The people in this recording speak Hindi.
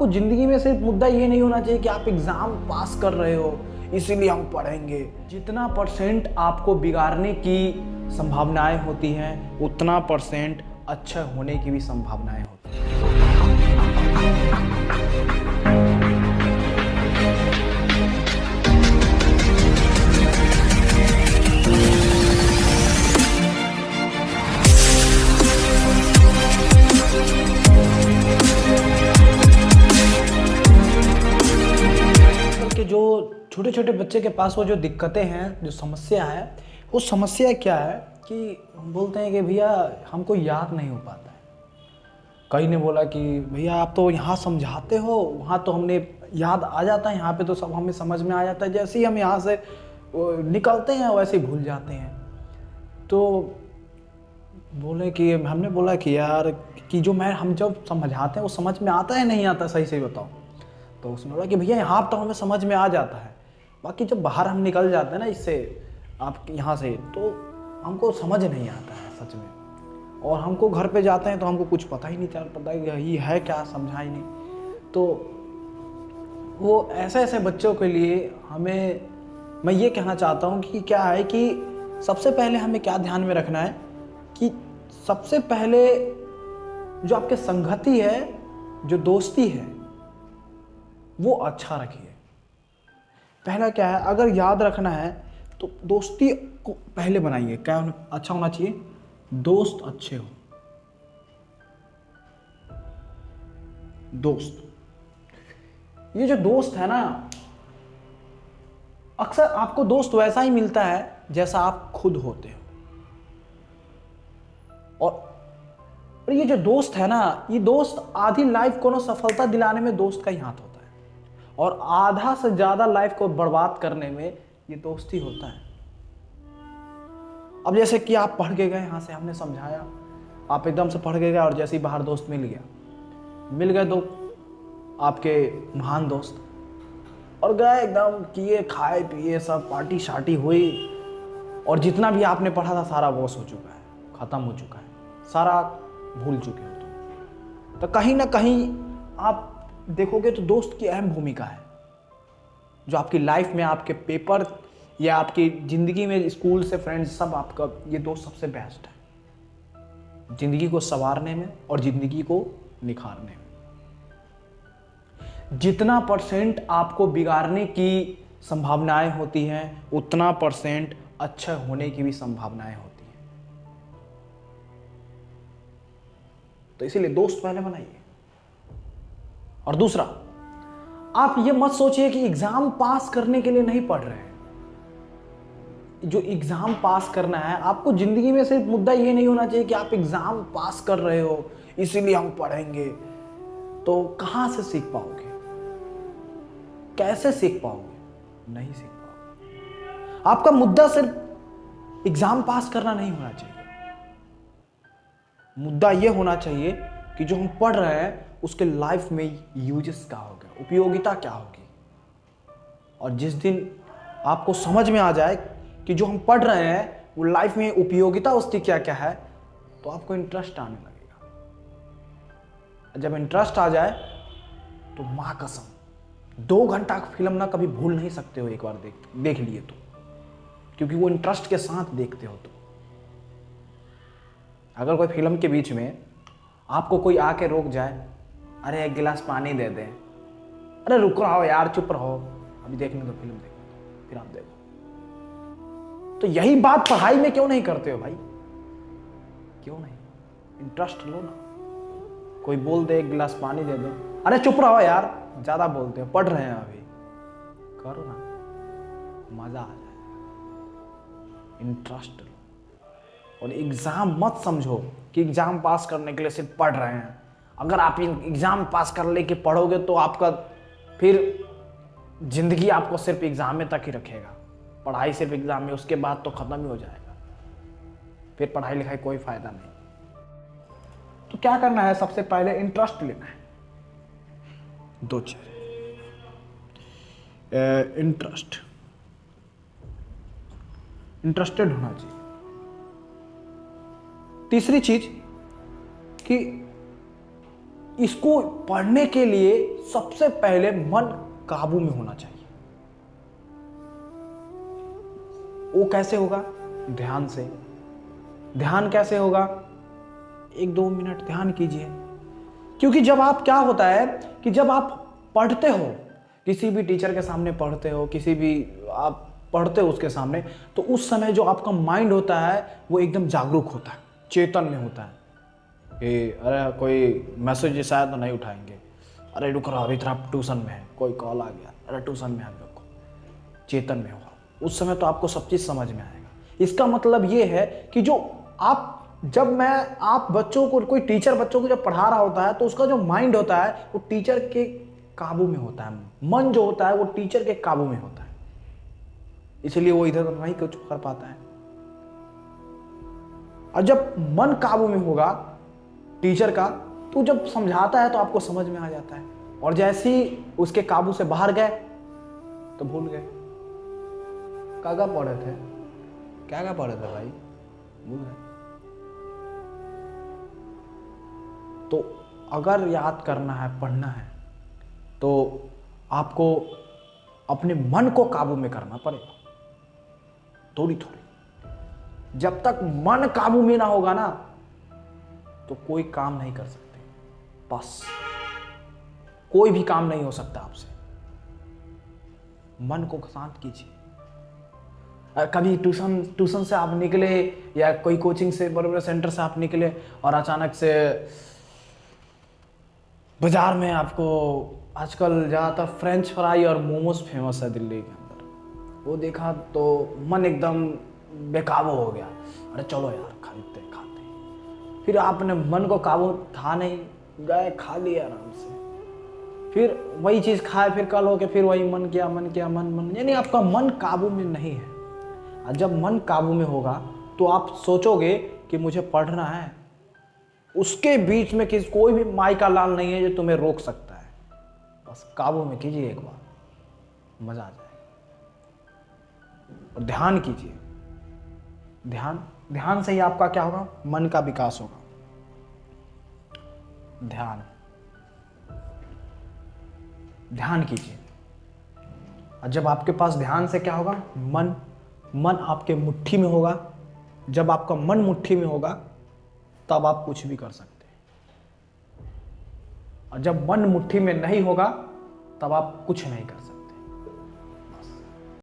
आपको जिंदगी में सिर्फ मुद्दा ये नहीं होना चाहिए कि आप एग्जाम पास कर रहे हो इसीलिए हम पढ़ेंगे। जितना परसेंट आपको बिगाड़ने की संभावनाएं होती हैं उतना परसेंट अच्छा होने की भी संभावनाएं होती हैं। कि जो छोटे छोटे बच्चे के पास वो जो दिक्कतें हैं, जो समस्या है, वो समस्या क्या है कि हम बोलते हैं कि भैया हमको याद नहीं हो पाता है। कई ने बोला कि भैया आप तो यहाँ समझाते हो, वहाँ तो हमने याद आ जाता है, यहाँ पे तो सब हमें समझ में आ जाता है, जैसे ही हम यहाँ से निकलते हैं वैसे ही भूल जाते हैं। तो बोले कि हमने बोला कि यार कि जो हम जब समझाते हैं वो समझ में आता है नहीं आता, सही सही बताओ। तो उसने बोला कि भैया यहाँ तो हमें समझ में आ जाता है, बाकी जब बाहर हम निकल जाते हैं ना इससे आप यहाँ से, तो हमको समझ नहीं आता है सच में। और हमको घर पे जाते हैं तो हमको कुछ पता ही नहीं चल पता यही है क्या, समझा ही नहीं। तो वो ऐसे बच्चों के लिए मैं ये कहना चाहता हूँ कि क्या है कि सबसे पहले हमें क्या ध्यान में रखना है कि सबसे पहले जो आपके संगति है, जो दोस्ती है, वो अच्छा रखिए। पहला क्या है, अगर याद रखना है तो दोस्ती को पहले बनाइए। क्या अच्छा होना चाहिए? दोस्त अच्छे हो। दोस्त, ये जो दोस्त है ना, अक्सर आपको दोस्त वैसा ही मिलता है जैसा आप खुद होते हो। और ये जो दोस्त है ना, ये दोस्त आधी लाइफ को ना सफलता दिलाने में दोस्त का ही हाथ होता है, और आधा से ज्यादा लाइफ को बर्बाद करने में ये दोस्ती होता है। अब जैसे कि आप पढ़ के गए, यहाँ से हमने समझाया, आप एकदम से पढ़ के गए और जैसे ही बाहर दोस्त मिल गए तो आपके महान दोस्त, और गए एकदम किए, खाए पिए, सब पार्टी शार्टी हुई, और जितना भी आपने पढ़ा था सारा वॉश हो चुका है, खत्म हो चुका है, सारा भूल चुके हो तुम। तो कहीं ना कहीं आप देखोगे तो दोस्त की अहम भूमिका है, जो आपकी लाइफ में, आपके पेपर या आपकी जिंदगी में, स्कूल से फ्रेंड्स सब, आपका ये दोस्त सबसे बेस्ट है जिंदगी को संवारने में और जिंदगी को निखारने में। जितना परसेंट आपको बिगाड़ने की संभावनाएं होती हैं उतना परसेंट अच्छा होने की भी संभावनाएं होती हैं। तो इसीलिए दोस्त पहले बनाइए। और दूसरा, आप ये मत सोचिए कि एग्जाम पास करने के लिए नहीं पढ़ रहे हैं। जो एग्जाम पास करना है, आपको जिंदगी में सिर्फ मुद्दा ये नहीं होना चाहिए कि आप एग्जाम पास कर रहे हो इसीलिए हम पढ़ेंगे। तो कहां से सीख पाओगे? कैसे सीख पाओगे? नहीं सीख पाओगे। आपका मुद्दा सिर्फ एग्जाम पास करना नहीं होना चाहिए। मुद्दा यह होना चाहिए कि जो हम पढ़ रहे हैं उसके लाइफ में यूजेस क्या होगा, उपयोगिता क्या होगी। और जिस दिन आपको समझ में आ जाए कि जो हम पढ़ रहे हैं वो लाइफ में उपयोगिता उसकी क्या क्या है, तो आपको इंटरेस्ट आने लगेगा। जब इंटरेस्ट आ जाए तो मां कसम 2 घंटा की फिल्म ना कभी भूल नहीं सकते हो, एक बार देख लिए तो, क्योंकि वो इंटरेस्ट के साथ देखते हो। तो अगर कोई फिल्म के बीच में आपको कोई आके रोक जाए, अरे 1 गिलास पानी दे दे, अरे रुक रहो यार, चुप रहो, अभी देखने दो, फिल्म देखने दो, फिर आप देखो। तो यही बात पढ़ाई में क्यों नहीं करते हो भाई? क्यों नहीं? इंटरेस्ट लो ना। कोई बोल दे 1 गिलास पानी दे दो, अरे चुप रहो यार, ज्यादा बोलते हो, पढ़ रहे हैं अभी, करो ना, मजा आ जाए। इंटरेस्ट लो। और एग्जाम मत समझो कि एग्जाम पास करने के लिए सिर्फ पढ़ रहे हैं। अगर आप एग्जाम पास कर लेके पढ़ोगे तो आपका फिर जिंदगी आपको सिर्फ एग्जाम में तक ही रखेगा। पढ़ाई सिर्फ एग्जाम में, उसके बाद तो खत्म ही हो जाएगा, फिर पढ़ाई लिखाई कोई फायदा नहीं। तो क्या करना है? सबसे पहले इंटरेस्ट लेना है। 2 चीज, इंटरेस्टेड होना चाहिए। तीसरी चीज कि इसको पढ़ने के लिए सबसे पहले मन काबू में होना चाहिए। वो कैसे होगा? ध्यान से। ध्यान कैसे होगा? 1-2 मिनट ध्यान कीजिए। क्योंकि जब आप, क्या होता है कि जब आप पढ़ते हो, किसी भी टीचर के सामने पढ़ते हो, किसी भी आप पढ़ते हो उसके सामने, तो उस समय जो आपका माइंड होता है वो एकदम जागरूक होता है, चेतन में होता है कि अरे कोई मैसेज शायद तो नहीं उठाएंगे, अरे रुक रहा अभी तरह ट्यूशन में है, कोई कॉल आ गया, अरे ट्यूशन में हम लोग को, चेतन में होगा उस समय, तो आपको सब चीज़ समझ में आएगा। इसका मतलब ये है कि जो आप, आप बच्चों को, कोई टीचर बच्चों को जब पढ़ा रहा होता है तो उसका जो माइंड होता है वो टीचर के काबू में होता है, मन जो होता है वो टीचर के काबू में होता है, इसलिए वो इधर नहीं कुछ कर पाता है। और जब मन काबू में होगा टीचर का, तो जब समझाता है तो आपको समझ में आ जाता है, और जैसे ही उसके काबू से बाहर गए तो भूल गए। क्या पढ़े थे, क्या पढ़े थे भाई, भूल गए। तो अगर याद करना है, पढ़ना है, तो आपको अपने मन को काबू में करना पड़ेगा, थोड़ी थोड़ी। जब तक मन काबू में ना होगा ना, तो कोई काम नहीं कर सकते, बस कोई भी काम नहीं हो सकता आपसे। मन को शांत कीजिए। कभी ट्यूशन से आप निकले, या कोई कोचिंग से, बड़े बड़े सेंटर से आप निकले, और अचानक से बाजार में आपको, आजकल ज़्यादातर फ्रेंच फ्राई और मोमोज फेमस है दिल्ली के अंदर, वो देखा तो मन एकदम बेकाबू हो गया, अरे चलो यार खाते खाते। फिर आपने मन को काबू था नहीं, गए खा लिया आराम से, फिर वही चीज़ खाए, फिर कल हो के फिर वही मन किया, मन, यानी आपका मन काबू में नहीं है। और जब मन काबू में होगा तो आप सोचोगे कि मुझे पढ़ना है, उसके बीच में कोई भी माई का लाल नहीं है जो तुम्हें रोक सकता है। बस काबू में कीजिए एक बार, मजा आ जाएगा। और ध्यान कीजिए। ध्यान से ही आपका क्या होगा, मन का विकास होगा। ध्यान कीजिए। और जब आपके पास ध्यान से क्या होगा, मन आपके मुट्ठी में होगा। जब आपका मन मुट्ठी में होगा तब आप कुछ भी कर सकते हैं, और जब मन मुट्ठी में नहीं होगा तब आप कुछ नहीं कर सकते।